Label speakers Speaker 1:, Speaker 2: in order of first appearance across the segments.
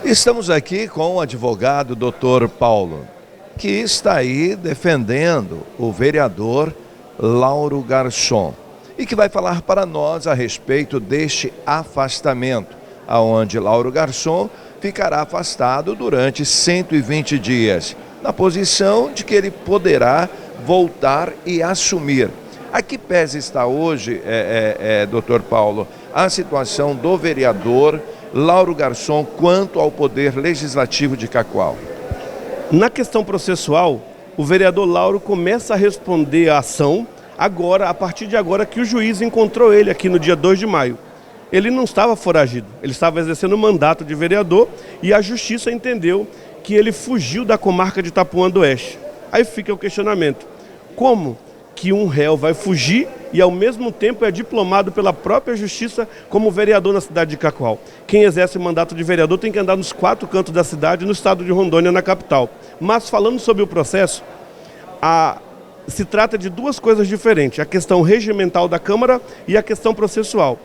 Speaker 1: Estamos aqui com o advogado Dr. Paulo, que está aí defendendo o vereador Lauro Garçom e que vai falar para nós a respeito deste afastamento, aonde Lauro Garçom ficará afastado durante 120 dias, na posição de que ele poderá voltar e assumir. A que pese está hoje, Dr. Paulo, a situação do vereador Lauro Garçom quanto ao Poder Legislativo de Cacoal?
Speaker 2: Na questão processual, o vereador Lauro começa a responder à ação agora, a partir de agora que o juiz encontrou ele aqui no dia 2 de maio. Ele não estava foragido, ele estava exercendo o mandato de vereador e a justiça entendeu que ele fugiu da comarca de Itapuã do Oeste. Aí fica o questionamento: como que um réu vai fugir e ao mesmo tempo é diplomado pela própria justiça como vereador na cidade de Cacoal? Quem exerce o mandato de vereador tem que andar nos 4 cantos da cidade, no estado de Rondônia, na capital. Mas falando sobre o processo, se trata de duas coisas diferentes: a questão regimental da Câmara e a questão processual.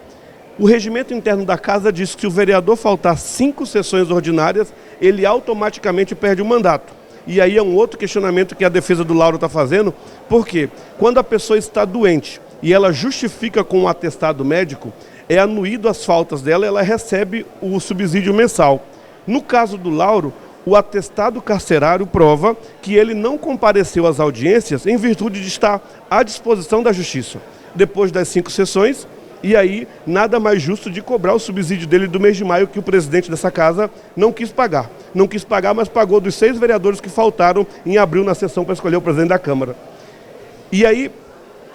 Speaker 2: O regimento interno da Casa diz que se o vereador faltar 5 sessões ordinárias, ele automaticamente perde o mandato. E aí é um outro questionamento que a defesa do Lauro está fazendo, porque quando a pessoa está doente e ela justifica com um atestado médico, é anuído as faltas dela, ela recebe o subsídio mensal. No caso do Lauro, o atestado carcerário prova que ele não compareceu às audiências em virtude de estar à disposição da justiça. Depois das 5 sessões, e aí nada mais justo de cobrar o subsídio dele do mês de maio, que o presidente dessa casa não quis pagar. Não quis pagar, mas pagou dos 6 vereadores que faltaram em abril na sessão para escolher o presidente da Câmara. E aí,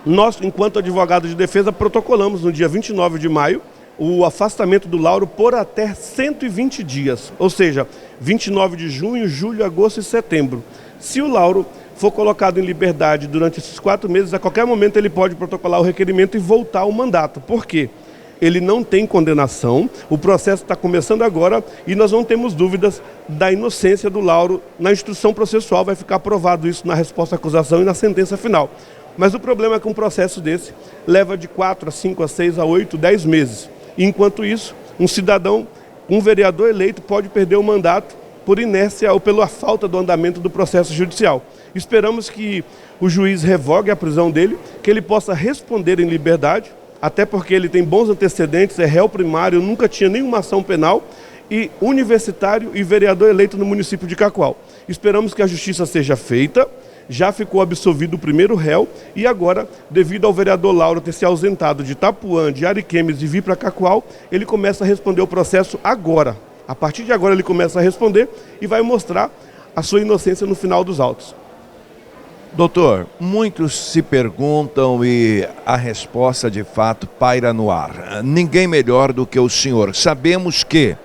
Speaker 2: nós, enquanto advogado de defesa, protocolamos no dia 29 de maio o afastamento do Lauro por até 120 dias, ou seja, 29 de junho, julho, agosto e setembro. Se o Lauro for colocado em liberdade durante esses 4 meses, a qualquer momento ele pode protocolar o requerimento e voltar ao mandato. Por quê? Ele não tem condenação, o processo está começando agora e nós não temos dúvidas da inocência do Lauro. Na instrução processual vai ficar provado isso na resposta à acusação e na sentença final. Mas o problema é que um processo desse leva de 4 a 5 a 6 a 8, 10 meses. E, enquanto isso, um cidadão, um vereador eleito pode perder o mandato por inércia ou pela falta do andamento do processo judicial. Esperamos que o juiz revogue a prisão dele, que ele possa responder em liberdade, até porque ele tem bons antecedentes, é réu primário, nunca tinha nenhuma ação penal, e universitário e vereador eleito no município de Cacoal. Esperamos que a justiça seja feita. Já ficou absolvido o primeiro réu e agora, devido ao vereador Lauro ter se ausentado de Itapuã, de Ariquemes e vir para Cacoal, ele começa a responder o processo agora. A partir de agora ele começa a responder e vai mostrar a sua inocência no final dos autos.
Speaker 1: Doutor, muitos se perguntam e a resposta de fato paira no ar. Ninguém melhor do que o senhor. Sabemos que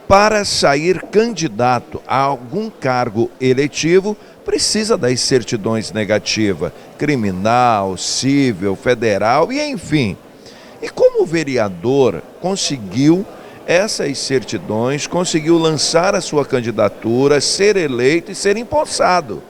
Speaker 1: para sair candidato a algum cargo eletivo, precisa das certidões negativas, criminal, civil, federal e enfim. E como o vereador conseguiu essas certidões, conseguiu lançar a sua candidatura, ser eleito e ser empossado?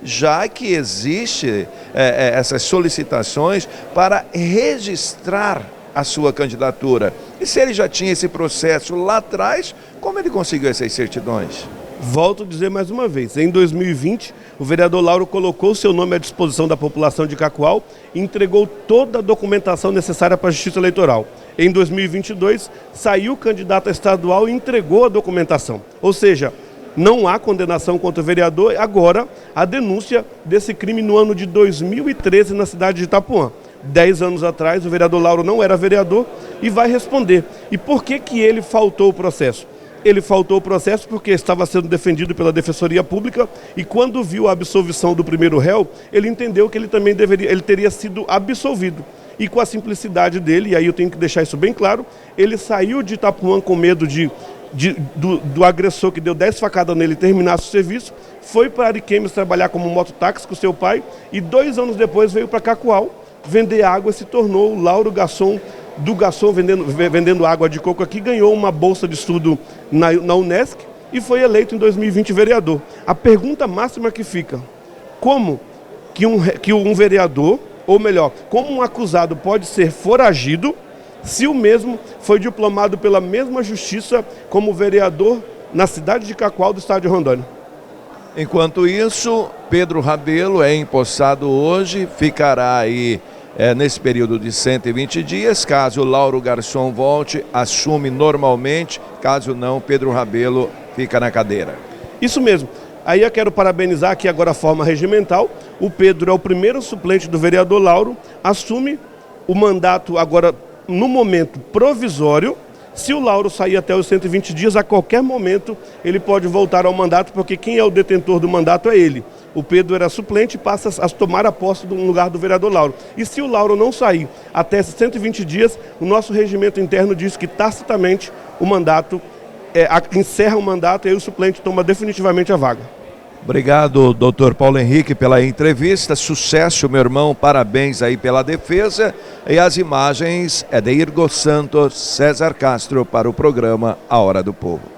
Speaker 1: Já que existe essas solicitações para registrar a sua candidatura. E se ele já tinha esse processo lá atrás, como ele conseguiu essas certidões?
Speaker 2: Volto a dizer mais uma vez, em 2020, o vereador Lauro colocou seu nome à disposição da população de Cacoal e entregou toda a documentação necessária para a Justiça Eleitoral. Em 2022, saiu candidato a estadual e entregou a documentação. Ou seja, não há condenação contra o vereador. Agora, a denúncia desse crime no ano de 2013 na cidade de Itapuã. 10 anos atrás, o vereador Lauro não era vereador e vai responder. E por que ele faltou o processo? Ele faltou o processo porque estava sendo defendido pela Defensoria Pública e quando viu a absolvição do primeiro réu, ele entendeu que ele também teria sido absolvido. E com a simplicidade dele, e aí eu tenho que deixar isso bem claro, ele saiu de Itapuã com medo do agressor que deu 10 facadas nele terminasse o serviço, foi para Ariquemes trabalhar como mototáxi com seu pai e 2 anos depois veio para Cacoal vender água e se tornou o Lauro Garçom, do Garçom vendendo água de coco aqui, ganhou uma bolsa de estudo na Unesc e foi eleito em 2020 vereador. A pergunta máxima que fica: como que um vereador, ou melhor, como um acusado pode ser foragido se o mesmo foi diplomado pela mesma justiça como vereador na cidade de Cacoal, do estado de Rondônia.
Speaker 1: Enquanto isso, Pedro Rabelo é empossado hoje, ficará aí nesse período de 120 dias. Caso Lauro Garçom volte, assume normalmente. Caso não, Pedro Rabelo fica na cadeira.
Speaker 2: Isso mesmo. Aí eu quero parabenizar aqui agora a forma regimental. O Pedro é o primeiro suplente do vereador Lauro, assume o mandato agora no momento provisório. Se o Lauro sair até os 120 dias, a qualquer momento ele pode voltar ao mandato, porque quem é o detentor do mandato é ele. O Pedro era suplente e passa a tomar a posse no lugar do vereador Lauro. E se o Lauro não sair até esses 120 dias, o nosso regimento interno diz que tacitamente o mandato encerra o mandato e aí o suplente toma definitivamente a vaga.
Speaker 1: Obrigado, doutor Paulo Henrique, pela entrevista. Sucesso, meu irmão. Parabéns aí pela defesa. E as imagens é de Irgo Santos, César Castro, para o programa A Hora do Povo.